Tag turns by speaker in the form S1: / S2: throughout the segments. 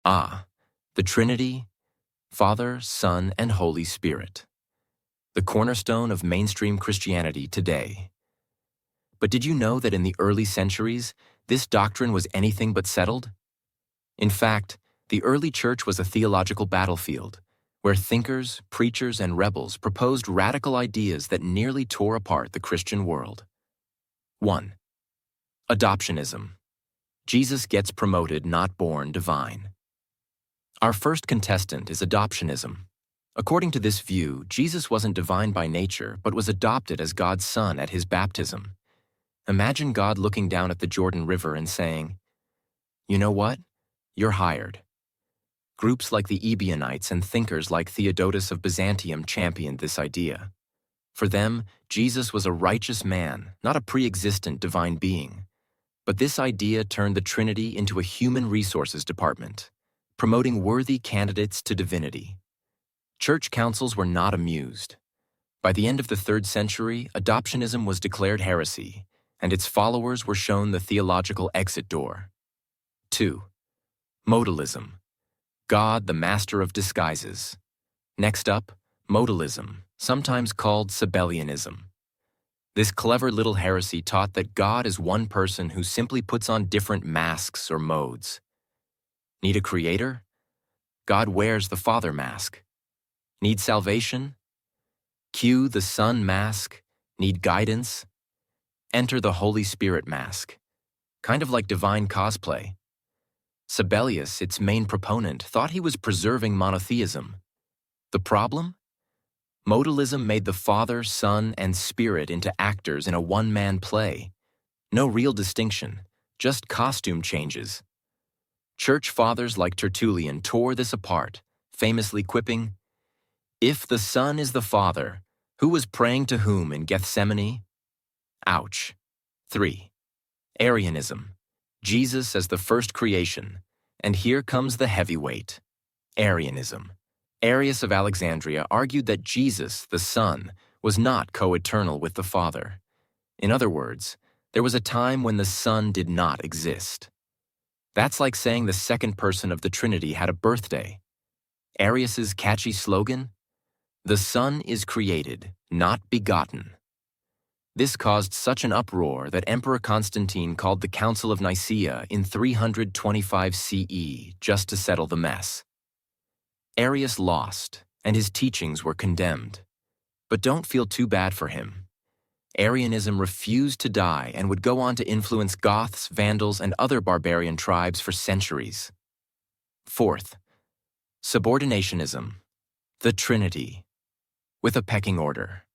S1: The Trinity, Father, Son, and Holy Spirit. The cornerstone of mainstream Christianity today. But did you know that in the early centuries, this doctrine was anything but settled? In fact, the early church was a theological battlefield, where thinkers, preachers, and rebels proposed radical ideas that nearly tore apart the Christian world. 1. Adoptionism. Jesus gets promoted, not born divine. Our first contestant is adoptionism. According to this view, Jesus wasn't divine by nature, but was adopted as God's son at his baptism. Imagine God looking down at the Jordan River and saying, "You know what? You're hired." Groups like the Ebionites and thinkers like Theodotus of Byzantium championed this idea. For them, Jesus was a righteous man, not a pre-existent divine being. But this idea turned the Trinity into a human resources department, promoting worthy candidates to divinity. Church councils were not amused. By the end of the 3rd century, adoptionism was declared heresy, and its followers were shown the theological exit door. 2. Modalism. God, the master of disguises. Next up, Modalism, sometimes called Sabellianism. This clever little heresy taught that God is one person who simply puts on different masks or modes. Need a creator? God wears the Father mask. Need salvation? Cue the Son mask. Need guidance? Enter the Holy Spirit mask. Kind of like divine cosplay. Sabellius, its main proponent, thought he was preserving monotheism. The problem? Modalism made the Father, Son, and Spirit into actors in a one-man play. No real distinction, just costume changes. Church fathers like Tertullian tore this apart, famously quipping, "If the Son is the Father, who was praying to whom in Gethsemane?" Ouch. 3. Arianism. Jesus as the first creation, and here comes the heavyweight. Arianism. Arius of Alexandria argued that Jesus, the Son, was not co-eternal with the Father. In other words, there was a time when the Son did not exist. That's like saying the second person of the Trinity had a birthday. Arius's catchy slogan? "The Son is created, not begotten." This caused such an uproar that Emperor Constantine called the Council of Nicaea in 325 CE just to settle the mess. Arius lost, and his teachings were condemned. But don't feel too bad for him. Arianism refused to die and would go on to influence Goths, Vandals, and other barbarian tribes for centuries. 4th, Subordinationism. The Trinity. With a pecking order.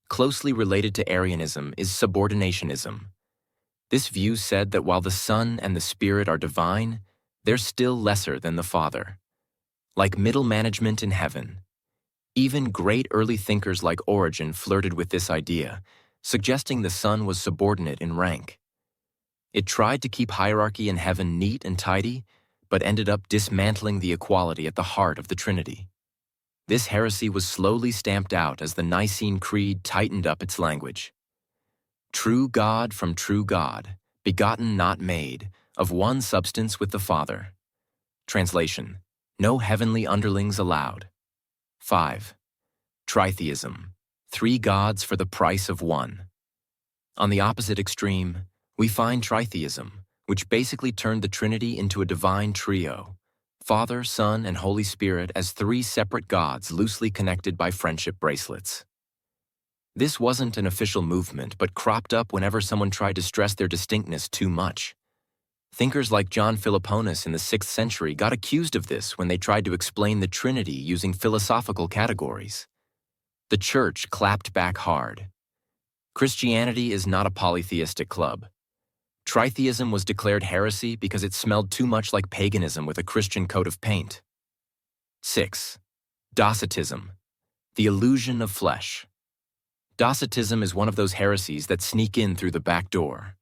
S1: Closely related to Arianism is Subordinationism. This view said that while the Son and the Spirit are divine, they're still lesser than the Father. Like middle management in heaven. Even great early thinkers like Origen flirted with this idea, suggesting the Son was subordinate in rank. It tried to keep hierarchy in heaven neat and tidy, but ended up dismantling the equality at the heart of the Trinity. This heresy was slowly stamped out as the Nicene Creed tightened up its language. True God from true God, begotten not made, of one substance with the Father. Translation: no heavenly underlings allowed. 5. Tritheism. 3 gods for the price of one. On the opposite extreme, we find Tritheism, which basically turned the Trinity into a divine trio. Father, Son, and Holy Spirit as 3 separate gods loosely connected by friendship bracelets. This wasn't an official movement, but cropped up whenever someone tried to stress their distinctness too much. Thinkers like John Philoponus in the 6th century got accused of this when they tried to explain the Trinity using philosophical categories. The Church clapped back hard. Christianity is not a polytheistic club. Tritheism was declared heresy because it smelled too much like paganism with a Christian coat of paint. 6. Dosatism. The illusion of flesh. Dosatism is one of those heresies that sneak in through the back door.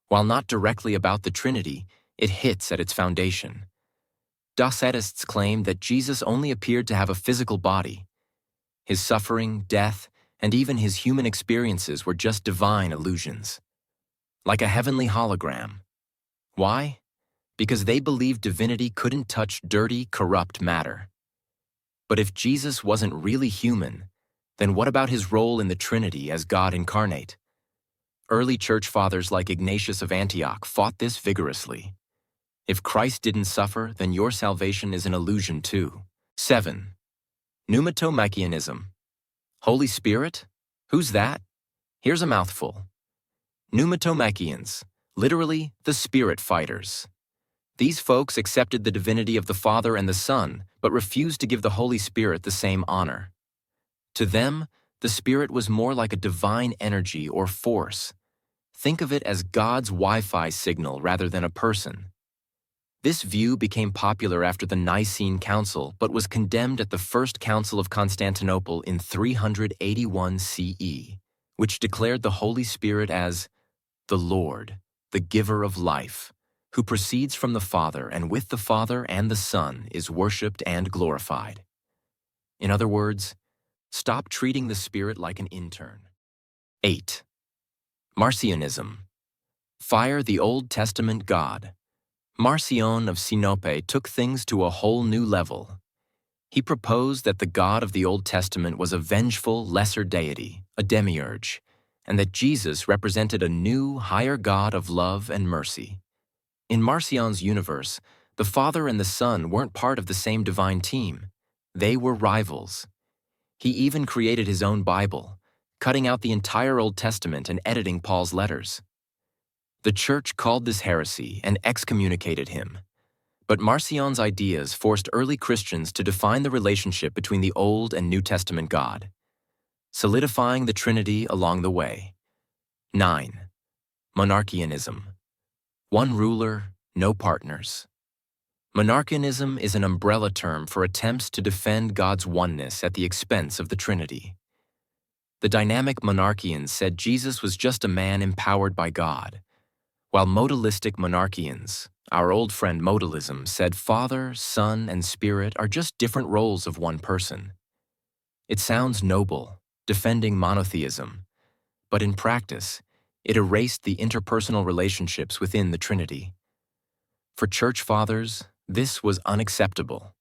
S1: While not directly about the Trinity, it hits at its foundation. Dosatists claim that Jesus only appeared to have a physical body. His suffering, death, and even his human experiences were just divine illusions. Like a heavenly hologram. Why? because they believed divinity couldn't touch dirty, corrupt matter. But if Jesus wasn't really human, then what about his role in the Trinity as God incarnate? Early church fathers like Ignatius of Antioch fought this vigorously. If Christ didn't suffer, then your salvation is an illusion too. 7. Numtomekianism. Holy Spirit? Who's that? Here's a mouthful. Numtomekians, literally the spirit fighters. These folks accepted the divinity of the Father and the Son, but refused to give the Holy Spirit the same honor. To them, the Spirit was more like a divine energy or force. Think of it as God's Wi-Fi signal rather than a person. This view became popular after the Nicene Council, but was condemned at the First Council of Constantinople in 381 CE, which declared the Holy Spirit as the Lord, the giver of life, who proceeds from the Father and with the Father and the Son is worshipped and glorified. In other words, stop treating the Spirit like an intern. 8. Marcianism. Fire the Old Testament God. Marcion of Sinope took things to a whole new level. He proposed that the God of the Old Testament was a vengeful, lesser deity, a demiurge, and that Jesus represented a new, higher God of love and mercy. In Marcion's universe, the Father and the Son weren't part of the same divine team. They were rivals. He even created his own Bible, cutting out the entire Old Testament and editing Paul's letters. The Church called this heresy and excommunicated him. But Marcion's ideas forced early Christians to define the relationship between the Old and New Testament God, solidifying the Trinity along the way. 9. Monarchianism. One ruler, no partners. Monarchianism is an umbrella term for attempts to defend God's oneness at the expense of the Trinity. The dynamic monarchians said Jesus was just a man empowered by God, while modalistic monarchians, our old friend Modalism, said Father, Son, and Spirit are just different roles of one person. It sounds noble, defending monotheism, but in practice, it erased the interpersonal relationships within the Trinity. For church fathers, this was unacceptable.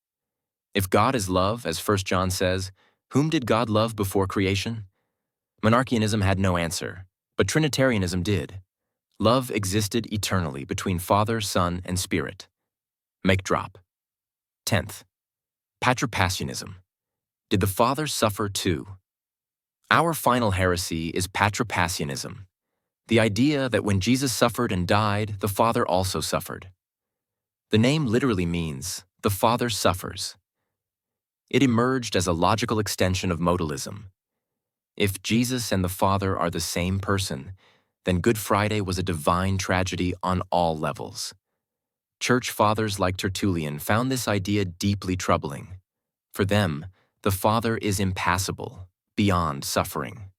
S1: If God is love, as 1 John says, whom did God love before creation? Monarchianism had no answer, but Trinitarianism did. Love existed eternally between Father, Son, and Spirit. Make drop. 10th. Patripassianism. Did the Father suffer too? Our final heresy is Patripassianism, the idea that when Jesus suffered and died, the Father also suffered. The name literally means, the Father suffers. It emerged as a logical extension of modalism. If Jesus and the Father are the same person, then Good Friday was a divine tragedy on all levels. Church fathers like Tertullian found this idea deeply troubling. For them, the Father is impassible, beyond suffering.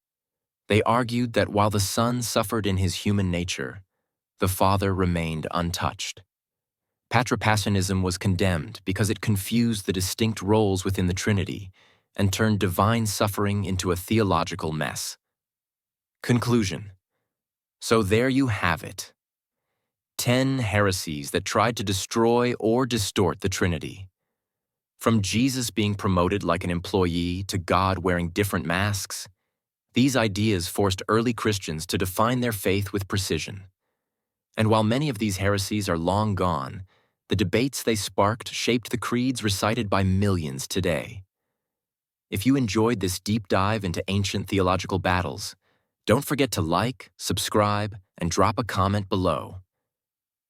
S1: They argued that while the Son suffered in his human nature, the Father remained untouched. Patripassianism was condemned because it confused the distinct roles within the Trinity and turned divine suffering into a theological mess. Conclusion. So there you have it. 10 heresies that tried to destroy or distort the Trinity. From Jesus being promoted like an employee to God wearing different masks, these ideas forced early Christians to define their faith with precision. And while many of these heresies are long gone, the debates they sparked shaped the creeds recited by millions today. If you enjoyed this deep dive into ancient theological battles, don't forget to like, subscribe, and drop a comment below.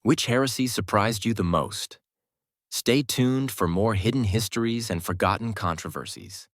S1: Which heresy surprised you the most? Stay tuned for more hidden histories and forgotten controversies.